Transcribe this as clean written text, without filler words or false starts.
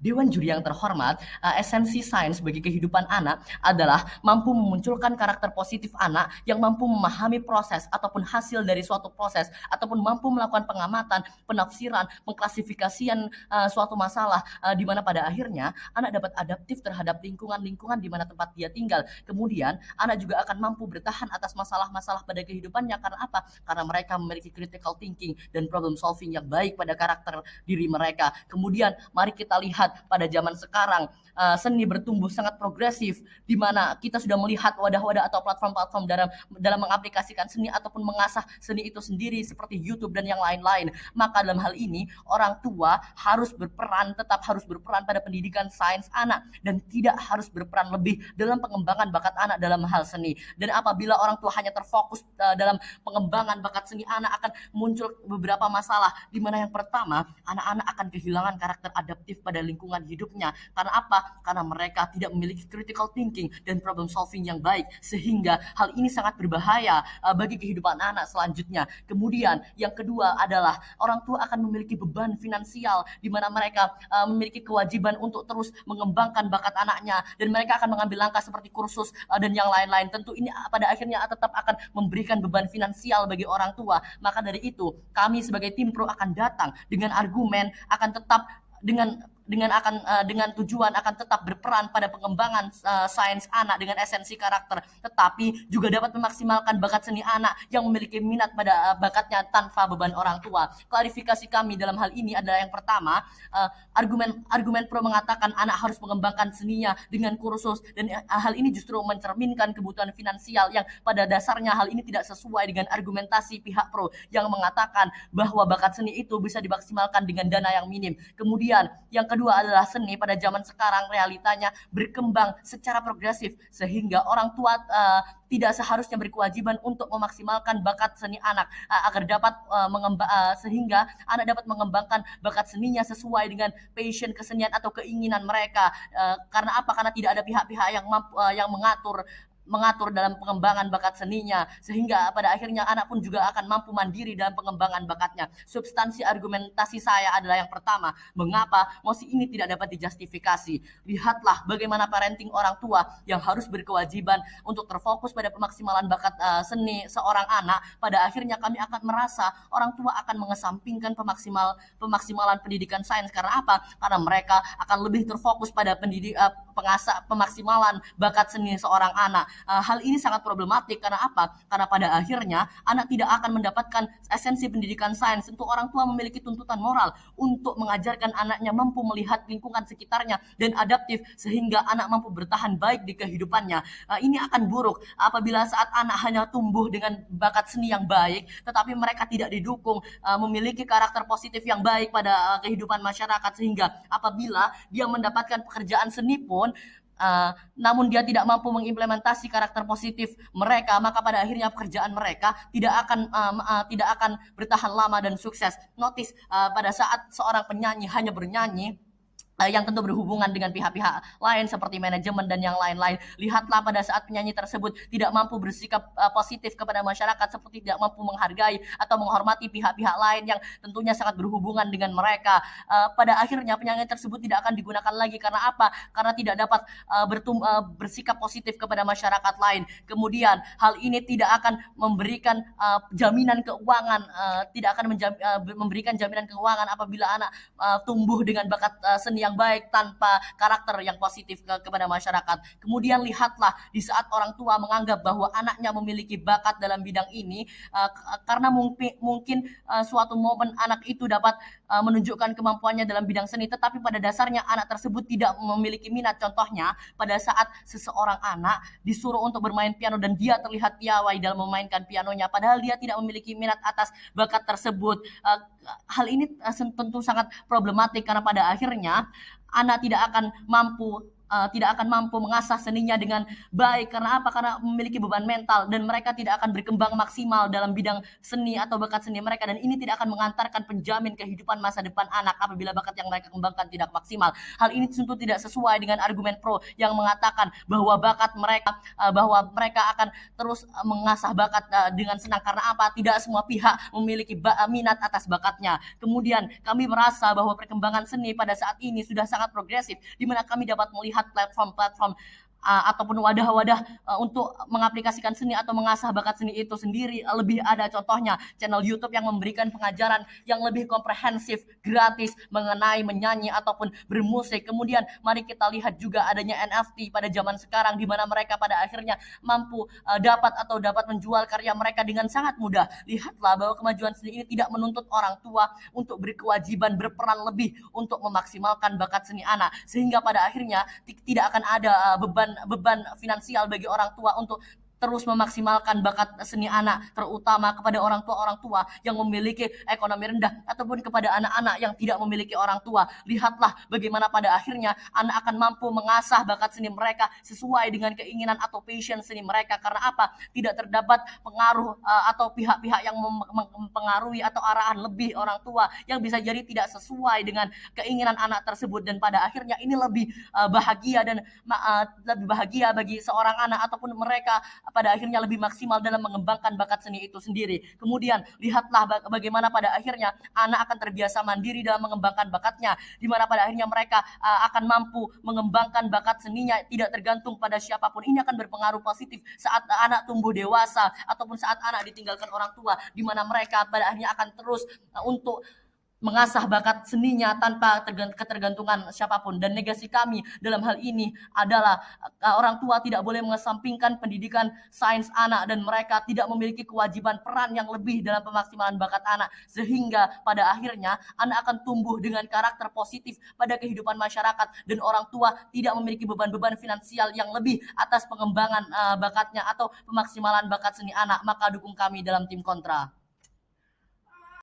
Dewan juri yang terhormat, esensi sains bagi kehidupan anak adalah mampu memunculkan karakter positif anak yang mampu memahami proses ataupun hasil dari suatu proses ataupun mampu melakukan pengamatan, penafsiran, mengklasifikasian suatu masalah di mana pada akhirnya anak dapat adaptif terhadap lingkungan-lingkungan di mana tempat dia tinggal. Kemudian anak juga akan mampu bertahan atas masalah-masalah pada kehidupannya karena apa? Karena mereka memiliki critical thinking dan problem solving yang baik pada karakter diri mereka. Kemudian mari kita lihat pada zaman sekarang seni bertumbuh sangat progresif di mana kita sudah melihat wadah-wadah atau platform-platform dalam mengaplikasikan seni ataupun mengasah seni itu sendiri seperti YouTube dan yang lain-lain. Maka dalam hal ini orang tua harus berperan, tetap harus berperan pada pendidikan sains anak dan tidak harus berperan lebih dalam pengembangan bakat anak dalam hal seni. Dan apabila orang tua hanya terfokus dalam pengembangan bakat seni anak akan muncul beberapa masalah di mana yang pertama anak-anak akan kehilangan karakter adaptif pada lingkungan hidupnya. Karena apa? Karena mereka tidak memiliki critical thinking dan problem solving yang baik sehingga hal ini sangat berbahaya bagi kehidupan anak selanjutnya. Kemudian yang kedua adalah orang tua akan memiliki beban finansial di mana mereka memiliki kewajiban untuk terus mengembangkan bakat anaknya dan mereka akan mengambil langkah seperti kursus dan yang lain-lain. Tentu ini pada akhirnya tetap akan memberikan beban finansial bagi orang tua. Maka dari itu, kami sebagai tim pro akan datang dengan argumen akan tetap dengan tujuan akan tetap berperan pada pengembangan sains anak dengan esensi karakter, tetapi juga dapat memaksimalkan bakat seni anak yang memiliki minat pada bakatnya tanpa beban orang tua. Klarifikasi kami dalam hal ini adalah yang pertama, argumen pro mengatakan anak harus mengembangkan seninya dengan kursus dan hal ini justru mencerminkan kebutuhan finansial yang pada dasarnya hal ini tidak sesuai dengan argumentasi pihak pro yang mengatakan bahwa bakat seni itu bisa dimaksimalkan dengan dana yang minim. Kemudian yang kedua adalah seni pada zaman sekarang realitanya berkembang secara progresif sehingga orang tua tidak seharusnya berkewajiban untuk memaksimalkan bakat seni anak agar dapat sehingga anak dapat mengembangkan bakat seninya sesuai dengan passion kesenian atau keinginan mereka. Karena apa? Karena tidak ada pihak-pihak yang mengatur dalam pengembangan bakat seninya sehingga pada akhirnya anak pun juga akan mampu mandiri dalam pengembangan bakatnya. Substansi argumentasi saya adalah yang pertama, mengapa mosi ini tidak dapat dijustifikasi. Lihatlah bagaimana parenting orang tua yang harus berkewajiban untuk terfokus pada pemaksimalan bakat seni seorang anak, pada akhirnya kami akan merasa orang tua akan mengesampingkan pemaksimalan pendidikan sains. Karena apa? Karena mereka akan lebih terfokus pada pemaksimalan bakat seni seorang anak. Hal ini sangat problematik karena apa? Karena pada akhirnya anak tidak akan mendapatkan esensi pendidikan sains. Tentu orang tua memiliki tuntutan moral untuk mengajarkan anaknya mampu melihat lingkungan sekitarnya dan adaptif sehingga anak mampu bertahan baik di kehidupannya. Ini akan buruk apabila saat anak hanya tumbuh dengan bakat seni yang baik tetapi mereka tidak didukung memiliki karakter positif yang baik pada kehidupan masyarakat sehingga apabila dia mendapatkan pekerjaan seni pun namun dia tidak mampu mengimplementasi karakter positif mereka, maka pada akhirnya pekerjaan mereka tidak akan bertahan lama dan sukses. Notice pada saat seorang penyanyi hanya bernyanyi yang tentu berhubungan dengan pihak-pihak lain seperti manajemen dan yang lain-lain. Lihatlah pada saat penyanyi tersebut tidak mampu bersikap positif kepada masyarakat seperti tidak mampu menghargai atau menghormati pihak-pihak lain yang tentunya sangat berhubungan dengan mereka. Pada akhirnya penyanyi tersebut tidak akan digunakan lagi karena apa? Karena tidak dapat bersikap positif kepada masyarakat lain. Kemudian hal ini tidak akan memberikan jaminan keuangan, tidak akan memberikan jaminan keuangan apabila anak tumbuh dengan bakat seni yang baik tanpa karakter yang positif kepada masyarakat. Kemudian lihatlah di saat orang tua menganggap bahwa anaknya memiliki bakat dalam bidang ini karena mungkin suatu momen anak itu dapat menunjukkan kemampuannya dalam bidang seni tetapi pada dasarnya anak tersebut tidak memiliki minat. Contohnya pada saat seseorang anak disuruh untuk bermain piano dan dia terlihat piawai dalam memainkan pianonya padahal dia tidak memiliki minat atas bakat tersebut. Hal ini tentu sangat problematik karena pada akhirnya anak tidak akan mampu tidak akan mampu mengasah seninya dengan baik. Karena apa? Karena memiliki beban mental dan mereka tidak akan berkembang maksimal dalam bidang seni atau bakat seni mereka, dan ini tidak akan mengantarkan penjamin kehidupan masa depan anak apabila bakat yang mereka kembangkan tidak maksimal. Hal ini tentu tidak sesuai dengan argumen pro yang mengatakan bahwa bahwa mereka akan terus mengasah bakat dengan senang. Karena apa? Tidak semua pihak memiliki minat atas bakatnya. Kemudian kami merasa bahwa perkembangan seni pada saat ini sudah sangat progresif, di mana kami dapat melihat platform-platform ataupun wadah-wadah untuk mengaplikasikan seni atau mengasah bakat seni itu sendiri. Lebih ada contohnya channel YouTube yang memberikan pengajaran yang lebih komprehensif, gratis mengenai menyanyi ataupun bermusik. Kemudian mari kita lihat juga adanya NFT pada zaman sekarang, di mana mereka pada akhirnya mampu dapat menjual karya mereka dengan sangat mudah. Lihatlah bahwa kemajuan seni ini tidak menuntut orang tua untuk berkewajiban berperan lebih untuk memaksimalkan bakat seni anak, sehingga pada akhirnya tidak akan ada beban finansial bagi orang tua untuk terus memaksimalkan bakat seni anak, terutama kepada orang tua yang memiliki ekonomi rendah ataupun kepada anak-anak yang tidak memiliki orang tua. Lihatlah bagaimana pada akhirnya anak akan mampu mengasah bakat seni mereka sesuai dengan keinginan atau passion seni mereka. Karena apa? Tidak terdapat pengaruh atau pihak-pihak yang mempengaruhi atau arahan lebih orang tua yang bisa jadi tidak sesuai dengan keinginan anak tersebut, dan pada akhirnya ini lebih lebih bahagia bagi seorang anak ataupun mereka pada akhirnya lebih maksimal dalam mengembangkan bakat seni itu sendiri. Kemudian lihatlah bagaimana pada akhirnya anak akan terbiasa mandiri dalam mengembangkan bakatnya, di mana pada akhirnya mereka akan mampu mengembangkan bakat seninya tidak tergantung pada siapapun. Ini akan berpengaruh positif saat anak tumbuh dewasa ataupun saat anak ditinggalkan orang tua, di mana mereka pada akhirnya akan terus untuk mengasah bakat seninya tanpa ketergantungan siapapun. Dan negasi kami dalam hal ini adalah orang tua tidak boleh mengesampingkan pendidikan sains anak, dan mereka tidak memiliki kewajiban peran yang lebih dalam pemaksimalan bakat anak, sehingga pada akhirnya anak akan tumbuh dengan karakter positif pada kehidupan masyarakat, dan orang tua tidak memiliki beban-beban finansial yang lebih atas pengembangan bakatnya atau pemaksimalan bakat seni anak. Maka dukung kami dalam tim kontra.